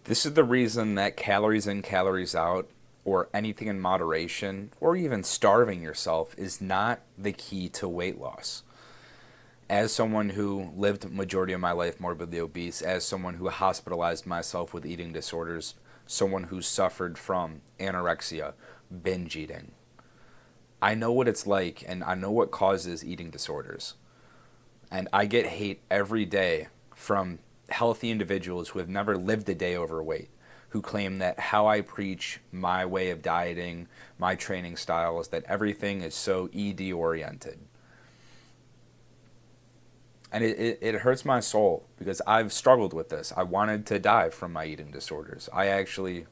This is the reason that calories in, calories out, or anything in moderation, or even starving yourself is not the key to weight loss. As someone who lived the majority of my life morbidly obese, as someone who hospitalized myself with eating disorders, someone who suffered from anorexia, binge eating, I know what it's like and I know what causes eating disorders. And I get hate every day from healthy individuals who have never lived a day overweight, who claim that how I preach my way of dieting, my training style is that everything is so ED oriented. And it hurts my soul because I've struggled with this. I wanted to die from my eating disorders. I actually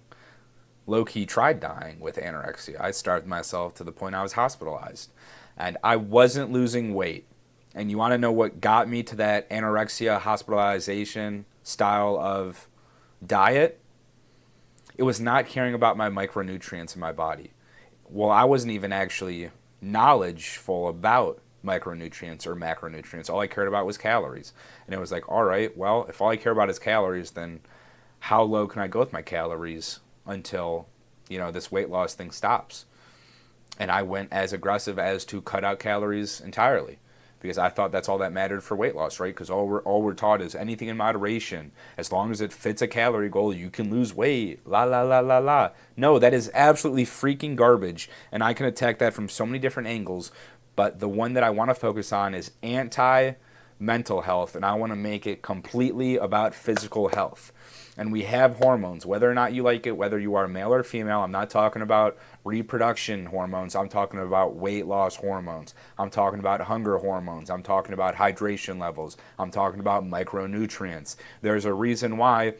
low-key tried dying with anorexia. I starved myself to the point I was hospitalized. And I wasn't losing weight. And you want to know what got me to that anorexia hospitalization style of diet? It was not caring about my micronutrients in my body. Well, I wasn't even actually knowledgeful about micronutrients or macronutrients. All I cared about was calories. And it was like, all right, well, if all I care about is calories, then how low can I go with my calories until, this weight loss thing stops? And I went as aggressive as to cut out calories entirely because I thought that's all that mattered for weight loss, right? Because all we're taught is anything in moderation. As long as it fits a calorie goal, you can lose weight. La, la, la, la, la. No, that is absolutely freaking garbage. And I can attack that from so many different angles. But the one that I want to focus on is anti-mental health. And I want to make it completely about physical health. And we have hormones, whether or not you like it, whether you are male or female. I'm not talking about reproduction hormones. I'm talking about weight loss hormones. I'm talking about hunger hormones. I'm talking about hydration levels. I'm talking about micronutrients. There's a reason why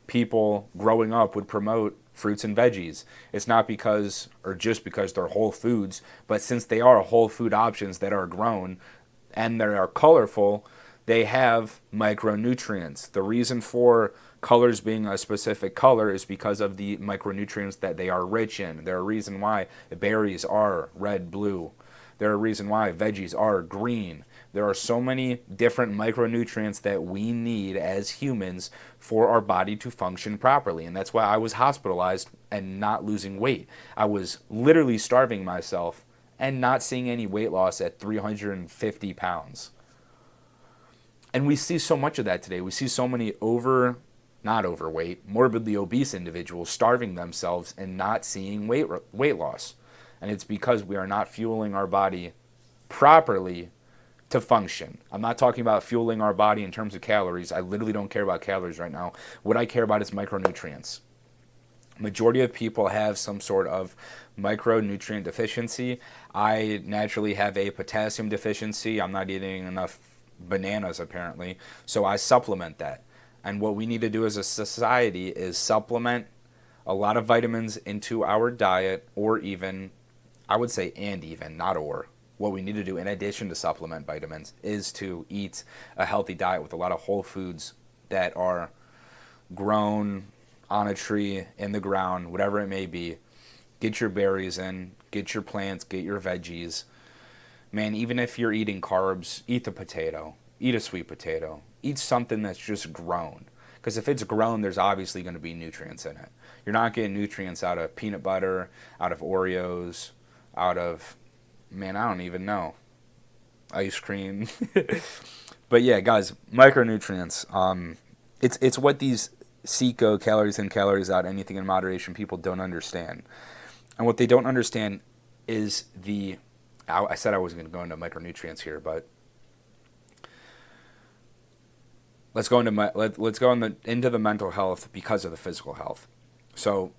people growing up would promote fruits and veggies. It's not because, or just because they're whole foods, but since they are whole food options that are grown and they are colorful, they have micronutrients. The reason for colors being a specific color is because of the micronutrients that they are rich in. There's a reason why berries are red, blue. There's a reason why veggies are green. There are so many different micronutrients that we need as humans for our body to function properly. And that's why I was hospitalized and not losing weight. I was literally starving myself and not seeing any weight loss at 350 pounds. And we see so much of that today. We see so many not overweight, morbidly obese individuals starving themselves and not seeing weight loss. And it's because we are not fueling our body properly to function. I'm not talking about fueling our body in terms of calories. I literally don't care about calories right now. What I care about is micronutrients. Majority of people have some sort of micronutrient deficiency. I naturally have a potassium deficiency. I'm not eating enough bananas apparently, so I supplement that. And what we need to do as a society is supplement a lot of vitamins into our diet, or even, I would say and even, not or. What we need to do in addition to supplement vitamins is to eat a healthy diet with a lot of whole foods that are grown on a tree, in the ground, whatever it may be. Get your berries in, get your plants, get your veggies. Man, even if you're eating carbs, eat the potato, eat a sweet potato, eat something that's just grown. Because if it's grown, there's obviously going to be nutrients in it. You're not getting nutrients out of peanut butter, out of Oreos, out of, man, I don't even know, ice cream. But yeah, guys, micronutrients. It's what these CECO, calories in, calories out, anything in moderation, people don't understand. And what they don't understand is I said I wasn't going to go into micronutrients here, but let's go into the mental health because of the physical health. So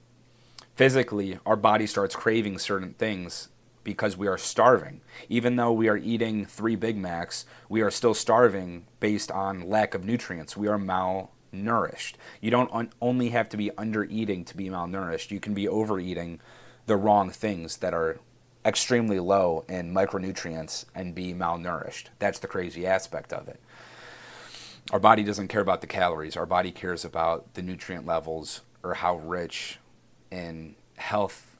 physically, our body starts craving certain things because we are starving. Even though we are eating 3 Big Macs, we are still starving based on lack of nutrients. We are malnourished. You don't only have to be under eating to be malnourished. You can be overeating the wrong things that are extremely low in micronutrients and be malnourished. That's the crazy aspect of it. Our body doesn't care about the calories. Our body cares about the nutrient levels or how rich in health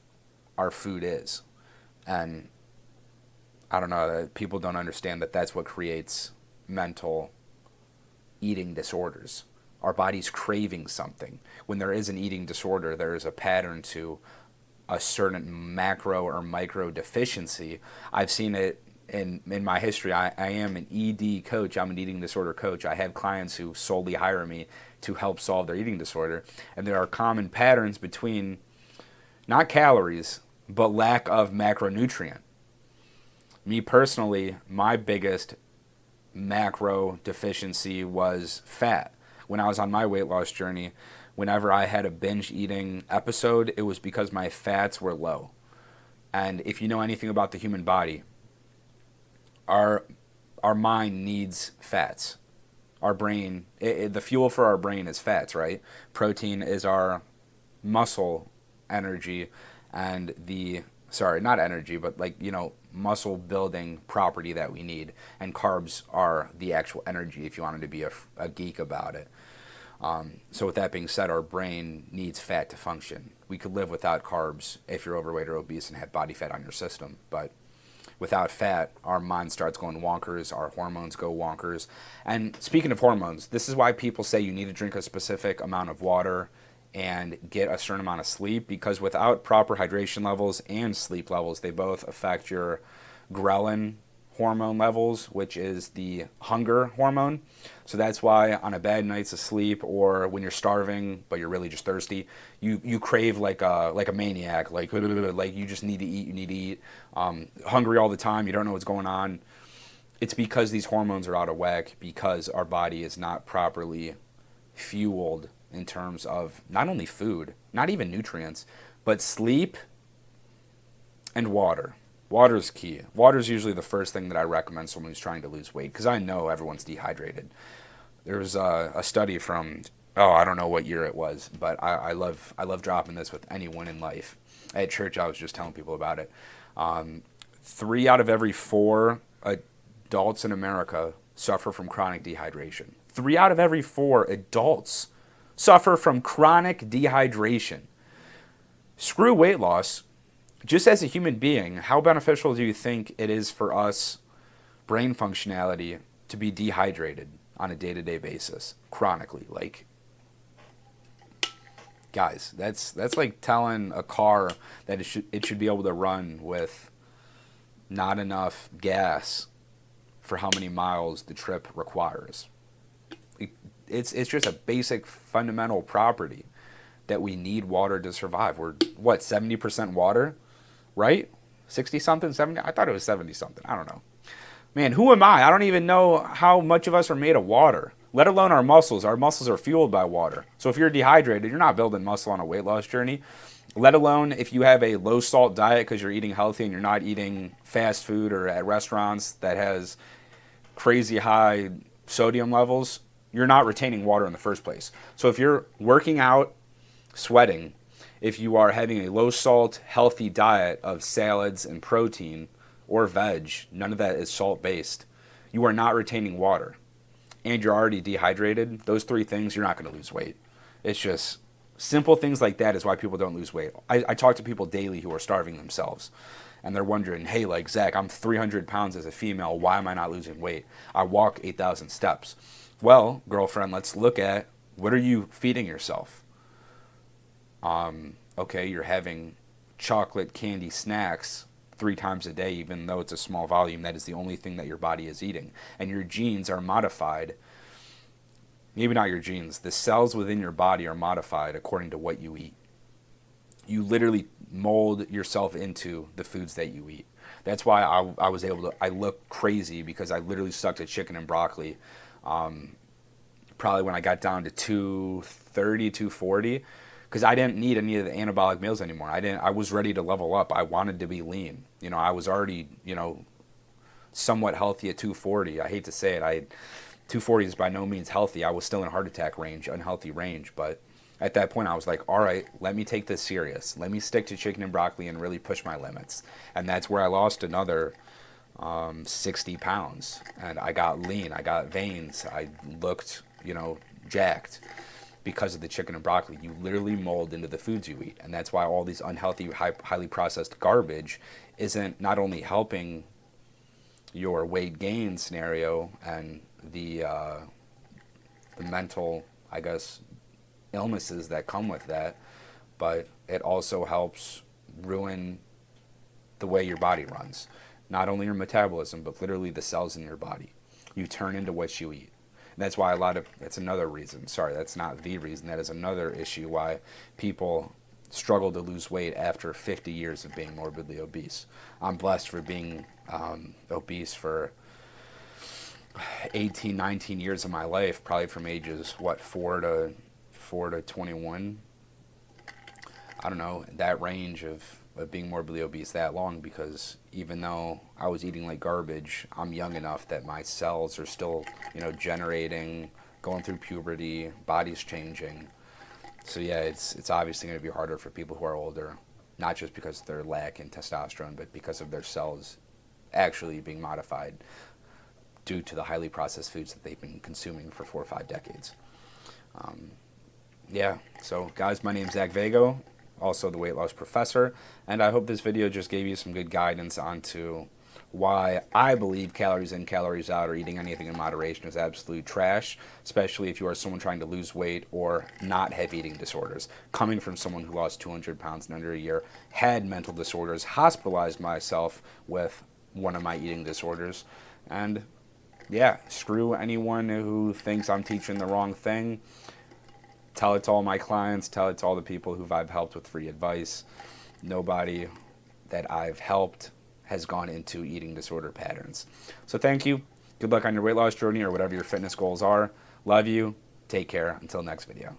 our food is. And I don't know, people don't understand that that's what creates mental eating disorders. Our body's craving something. When there is an eating disorder, there is a pattern to a certain macro or micro deficiency. I've seen it in my history. I am an ED coach. I'm an eating disorder coach. I have clients who solely hire me to help solve their eating disorder. And there are common patterns between not calories, but lack of macronutrient. Me personally, my biggest macro deficiency was fat. When I was on my weight loss journey, whenever I had a binge eating episode, it was because my fats were low. And if you know anything about the human body, our mind needs fats. Our brain, the fuel for our brain is fats, right? Protein is our muscle energy, and not energy, but muscle building property that we need. And carbs are the actual energy, if you wanted to be a geek about it. So with that being said, our brain needs fat to function. We could live without carbs if you're overweight or obese and have body fat on your system. But without fat, our mind starts going wonkers, our hormones go wonkers. And speaking of hormones, this is why people say you need to drink a specific amount of water and get a certain amount of sleep, because without proper hydration levels and sleep levels, they both affect your ghrelin hormone levels, which is the hunger hormone. So that's why on a bad night's of sleep, or when you're starving but you're really just thirsty, you crave like a maniac, like you just need to eat, hungry all the time, you don't know what's going on. It's because these hormones are out of whack, because our body is not properly fueled in terms of not only food, not even nutrients, but sleep and water. Water is key. Water is usually the first thing that I recommend someone who's trying to lose weight, because I know everyone's dehydrated. There's a study from, I don't know what year it was, but I love dropping this with anyone in life. At church, I was just telling people about it. 3 out of every 4 adults in America suffer from chronic dehydration. 3 out of every 4 adults suffer from chronic dehydration. Screw weight loss. Just as a human being, how beneficial do you think it is for us, brain functionality, to be dehydrated on a day-to-day basis, chronically? Like, guys, that's like telling a car that it should be able to run with not enough gas for how many miles the trip requires. It's just a basic fundamental property that we need water to survive. We're, 70% water? Right? 60-something, 70? I thought it was 70-something. I don't know. Man, who am I? I don't even know how much of us are made of water, let alone our muscles. Our muscles are fueled by water. So if you're dehydrated, you're not building muscle on a weight loss journey, let alone if you have a low-salt diet because you're eating healthy and you're not eating fast food or at restaurants that has crazy high sodium levels. You're not retaining water in the first place. So if you're working out, sweating, if you are having a low-salt, healthy diet of salads and protein or veg, none of that is salt-based, you are not retaining water, and you're already dehydrated, those 3 things, you're not going to lose weight. It's just simple things like that is why people don't lose weight. I talk to people daily who are starving themselves, and they're wondering, hey, like, Zach, I'm 300 pounds as a female. Why am I not losing weight? I walk 8,000 steps. Well, girlfriend, let's look at, what are you feeding yourself? Okay, you're having chocolate candy snacks 3 times a day, even though it's a small volume. That is the only thing that your body is eating. And your genes are modified. Maybe not your genes. The cells within your body are modified according to what you eat. You literally mold yourself into the foods that you eat. That's why I was able to, I look crazy, because I literally stuck to chicken and broccoli. Probably when I got down to 230, 240, because I didn't need any of the anabolic meals anymore. I was ready to level up. I wanted to be lean. I was already, somewhat healthy at 240. I hate to say it. 240 is by no means healthy. I was still in heart attack range, unhealthy range. But at that point, I was like, all right, let me take this serious. Let me stick to chicken and broccoli and really push my limits. And that's where I lost another 60 pounds. And I got lean. I got veins. I looked, jacked. Because of the chicken and broccoli, you literally mold into the foods you eat. And that's why all these unhealthy, highly processed garbage isn't not only helping your weight gain scenario and the mental I guess, illnesses that come with that, but it also helps ruin the way your body runs. Not only your metabolism, but literally the cells in your body. You turn into what you eat. And that's why that's another reason, sorry, that's not the reason, that is another issue why people struggle to lose weight after 50 years of being morbidly obese. I'm blessed for being obese for 18, 19 years of my life, probably from ages, 4 to 21. I don't know, that range of being morbidly obese that long, because even though I was eating like garbage, I'm young enough that my cells are still, generating, going through puberty, body's changing. So yeah, it's obviously going to be harder for people who are older, not just because they're lacking testosterone, but because of their cells actually being modified due to the highly processed foods that they've been consuming for 4 or 5 decades. Yeah, so guys, my name's Zach Vago, also the weight loss professor, and I hope this video just gave you some good guidance onto why I believe calories in, calories out, or eating anything in moderation is absolute trash, especially if you are someone trying to lose weight or not have eating disorders. Coming from someone who lost 200 pounds in under a year, had mental disorders, hospitalized myself with one of my eating disorders, and yeah, screw anyone who thinks I'm teaching the wrong thing. Tell it to all my clients, tell it to all the people who I've helped with free advice. Nobody that I've helped has gone into eating disorder patterns. So thank you. Good luck on your weight loss journey or whatever your fitness goals are. Love you. Take care. Until next video.